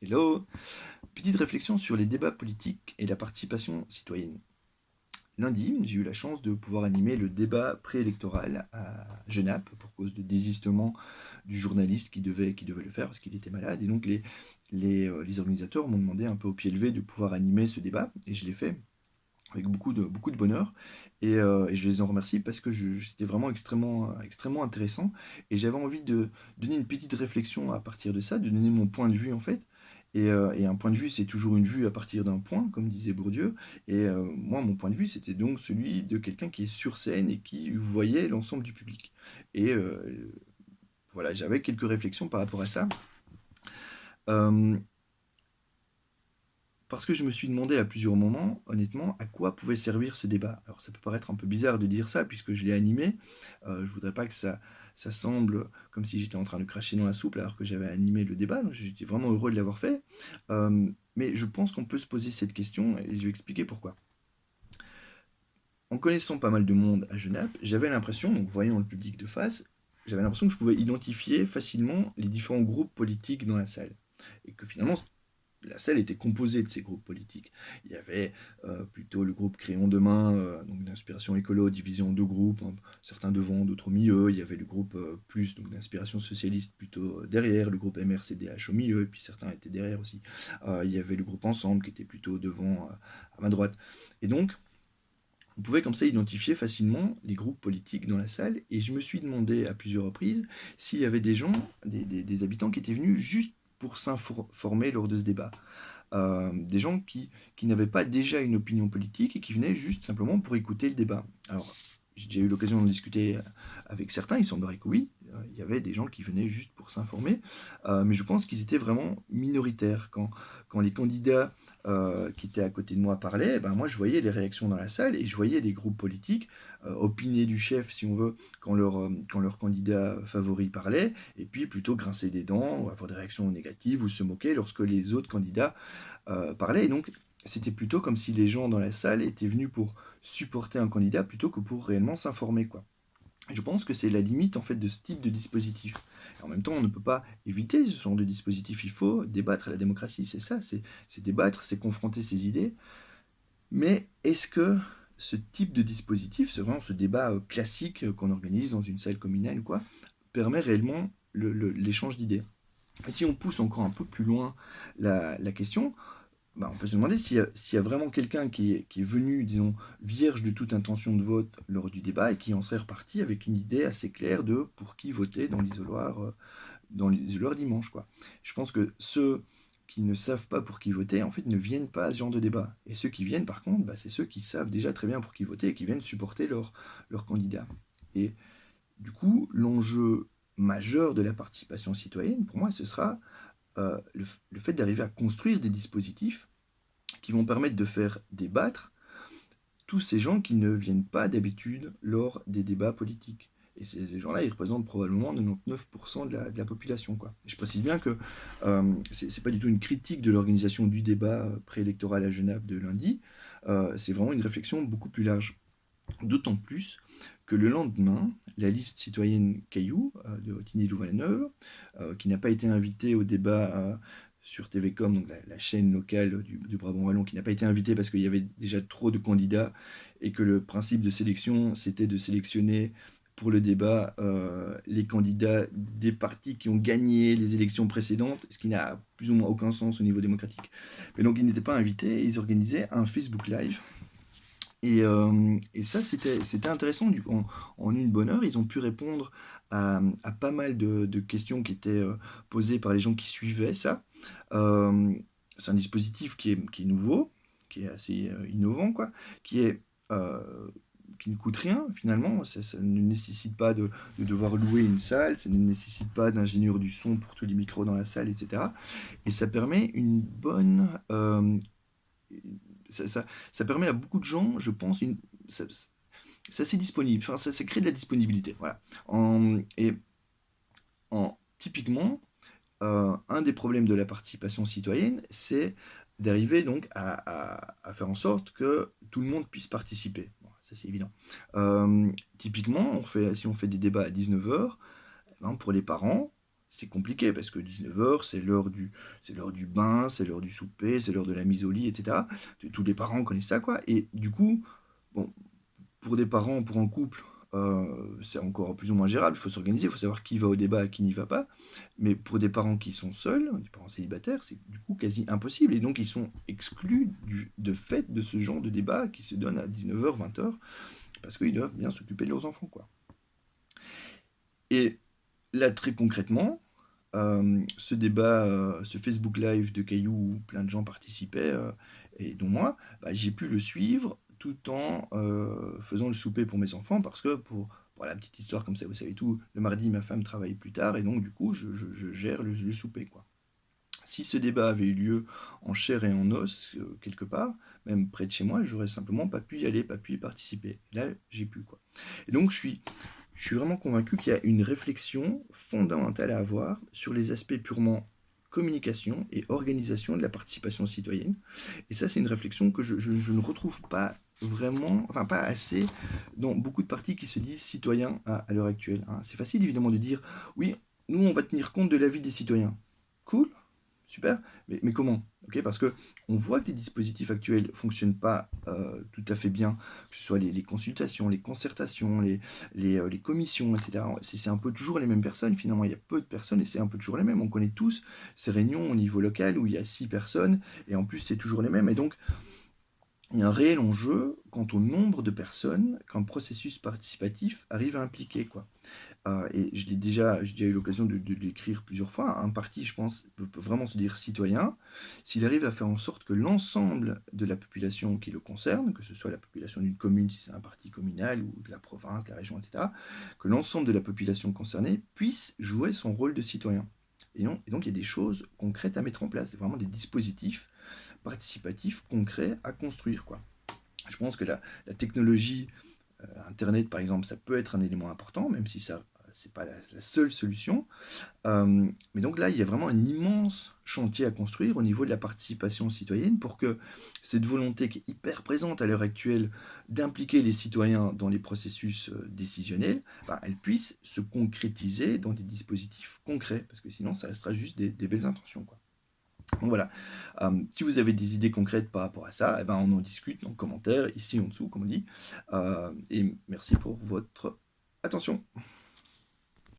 Hello! Petite réflexion sur les débats politiques et la participation citoyenne. Lundi, j'ai eu la chance de pouvoir animer le débat préélectoral à Genappe pour cause de désistement du journaliste qui devait le faire parce qu'il était malade. Et donc les organisateurs m'ont demandé un peu au pied levé de pouvoir animer ce débat et je l'ai fait avec beaucoup de bonheur. Et je les en remercie parce que c'était vraiment extrêmement intéressant. Et j'avais envie de donner une petite réflexion à partir de ça, de donner mon point de vue en fait. Et un point de vue, c'est toujours une vue à partir d'un point, comme disait Bourdieu. Moi, mon point de vue, c'était donc celui de quelqu'un qui est sur scène et qui voyait l'ensemble du public. Et voilà, j'avais quelques réflexions par rapport à ça. Euh, Parce que je me suis demandé à plusieurs moments, honnêtement, à quoi pouvait servir ce débat. Alors ça peut paraître un peu bizarre de dire ça, puisque je l'ai animé. Je voudrais pas que ça semble comme si j'étais en train de cracher dans la soupe alors que j'avais animé le débat. Donc j'étais vraiment heureux de l'avoir fait. Mais je pense qu'on peut se poser cette question, et je vais expliquer pourquoi. En connaissant pas mal de monde à Genève, j'avais l'impression, donc voyant le public de face, j'avais l'impression que je pouvais identifier facilement les différents groupes politiques dans la salle. Et que finalement, la salle était composée de ces groupes politiques. Il y avait plutôt le groupe Créons Demain, donc d'inspiration écolo, divisé en deux groupes, hein, certains devant, d'autres au milieu. Il y avait le groupe Plus, donc d'inspiration socialiste, plutôt derrière, le groupe MRCDH au milieu, et puis certains étaient derrière aussi. Il y avait le groupe Ensemble, qui était plutôt devant, à ma droite. Et donc, on pouvait comme ça identifier facilement les groupes politiques dans la salle, et je me suis demandé à plusieurs reprises s'il y avait des gens, des habitants qui étaient venus juste pour s'informer lors de ce débat. Des gens qui n'avaient pas déjà une opinion politique et qui venaient juste simplement pour écouter le débat. Alors, j'ai déjà eu l'occasion de discuter avec certains, il semblerait que oui, il y avait des gens qui venaient juste pour s'informer, mais je pense qu'ils étaient vraiment minoritaires. Quand les candidats qui étaient à côté de moi parlaient, ben moi je voyais les réactions dans la salle et je voyais les groupes politiques opiner du chef, si on veut, quand leur candidat favori parlait, et puis plutôt grincer des dents, ou avoir des réactions négatives, ou se moquer lorsque les autres candidats parlaient. Et donc, c'était plutôt comme si les gens dans la salle étaient venus pour supporter un candidat plutôt que pour réellement s'informer, quoi. Je pense que c'est la limite en fait de ce type de dispositif. Et en même temps, on ne peut pas éviter ce genre de dispositif. Il faut débattre. La démocratie, c'est ça, c'est débattre, c'est confronter ses idées. Mais est-ce que ce type de dispositif, c'est vraiment ce débat classique qu'on organise dans une salle communale ou quoi, permet réellement l'échange d'idées? Et si on pousse encore un peu plus loin la question, bah, on peut se demander s'il y a vraiment quelqu'un qui est venu, disons, vierge de toute intention de vote lors du débat et qui en serait reparti avec une idée assez claire de pour qui voter dans l'isoloir dimanche, quoi. Je pense que ceux qui ne savent pas pour qui voter, en fait, ne viennent pas à ce genre de débat. Et ceux qui viennent, par contre, bah, c'est ceux qui savent déjà très bien pour qui voter et qui viennent supporter leur candidat. Et du coup, l'enjeu majeur de la participation citoyenne, pour moi, ce sera le fait d'arriver à construire des dispositifs qui vont permettre de faire débattre tous ces gens qui ne viennent pas d'habitude lors des débats politiques. Et ces gens-là, ils représentent probablement 99% de la population, quoi. Et je précise bien que c'est pas du tout une critique de l'organisation du débat préélectoral à Genève de lundi, c'est vraiment une réflexion beaucoup plus large. D'autant plus que le lendemain, la liste citoyenne Caillou de Wattignies-Louvain-la-Neuve, qui n'a pas été invitée au débat sur TVcom, donc la chaîne locale du Brabant Wallon, qui n'a pas été invitée parce qu'il y avait déjà trop de candidats et que le principe de sélection, c'était de sélectionner pour le débat les candidats des partis qui ont gagné les élections précédentes, ce qui n'a plus ou moins aucun sens au niveau démocratique. Mais donc ils n'étaient pas invités et ils organisaient un Facebook Live et ça, c'était intéressant. En une bonne heure, ils ont pu répondre à pas mal de questions qui étaient posées par les gens qui suivaient ça. Euh, c'est un dispositif qui est nouveau, qui est assez innovant, quoi, qui est, euh, qui ne coûte rien finalement. Ça ne nécessite pas de devoir louer une salle, ça ne nécessite pas d'ingénieur du son pour tous les micros dans la salle, etc. Et ça permet une bonne ça, ça- ça permet à beaucoup de gens, je pense, c'est assez disponible. Enfin, ça crée de la disponibilité. Voilà. Typiquement, un des problèmes de la participation citoyenne, c'est d'arriver donc à faire en sorte que tout le monde puisse participer. Bon, ça, c'est évident. Typiquement, si on fait des débats à 19h, pour les parents, c'est compliqué parce que 19 h, c'est l'heure du bain, c'est l'heure du souper, c'est l'heure de la mise au lit, etc. Tous les parents connaissent ça, quoi. Et du coup, bon, pour des parents, pour un couple, c'est encore plus ou moins gérable. Il faut s'organiser, il faut savoir qui va au débat et qui n'y va pas. Mais pour des parents qui sont seuls, des parents célibataires, c'est du coup quasi impossible. Et donc, ils sont exclus de fait de ce genre de débat qui se donne à 19 h, 20 h, parce qu'ils doivent bien s'occuper de leurs enfants, quoi. Et là, très concrètement, ce débat, ce Facebook Live de Caillou où plein de gens participaient, et dont moi, bah, j'ai pu le suivre tout en faisant le souper pour mes enfants parce que pour la petite histoire comme ça, vous savez tout, le mardi, ma femme travaille plus tard et donc du coup, je gère le souper, quoi. Si ce débat avait eu lieu en chair et en os, quelque part, même près de chez moi, j'aurais simplement pas pu y aller, pas pu y participer. Là, j'ai pu, quoi. Et donc, je suis vraiment convaincu qu'il y a une réflexion fondamentale à avoir sur les aspects purement communication et organisation de la participation citoyenne. Et ça, c'est une réflexion que je ne retrouve pas vraiment, enfin pas assez, dans beaucoup de partis qui se disent citoyens à l'heure actuelle, hein. C'est facile évidemment de dire, oui, nous on va tenir compte de l'avis des citoyens. Cool, super, mais comment? Ok, parce que on voit que les dispositifs actuels fonctionnent pas tout à fait bien, que ce soit les consultations, les concertations, les commissions, etc. C'est un peu toujours les mêmes personnes, finalement, il y a peu de personnes et c'est un peu toujours les mêmes. On connaît tous ces réunions au niveau local où il y a 6 personnes et en plus c'est toujours les mêmes. Et donc, il y a un réel enjeu quant au nombre de personnes qu'un processus participatif arrive à impliquer, quoi. Et j'ai déjà eu l'occasion de l'écrire plusieurs fois. Un parti, je pense, peut vraiment se dire citoyen s'il arrive à faire en sorte que l'ensemble de la population qui le concerne, que ce soit la population d'une commune, si c'est un parti communal, ou de la province, de la région, etc., que l'ensemble de la population concernée puisse jouer son rôle de citoyen. Et donc, il y a des choses concrètes à mettre en place, vraiment des dispositifs participatifs concrets à construire, quoi. Je pense que la technologie, Internet, par exemple, ça peut être un élément important, même si ça, c'est pas la seule solution. Mais donc là, il y a vraiment un immense chantier à construire au niveau de la participation citoyenne pour que cette volonté qui est hyper présente à l'heure actuelle d'impliquer les citoyens dans les processus décisionnels, bah, elle puisse se concrétiser dans des dispositifs concrets, parce que sinon, ça restera juste des belles intentions, quoi. Donc voilà. Si vous avez des idées concrètes par rapport à ça, eh ben, on en discute en commentaire, ici en dessous, comme on dit. Et merci pour votre attention.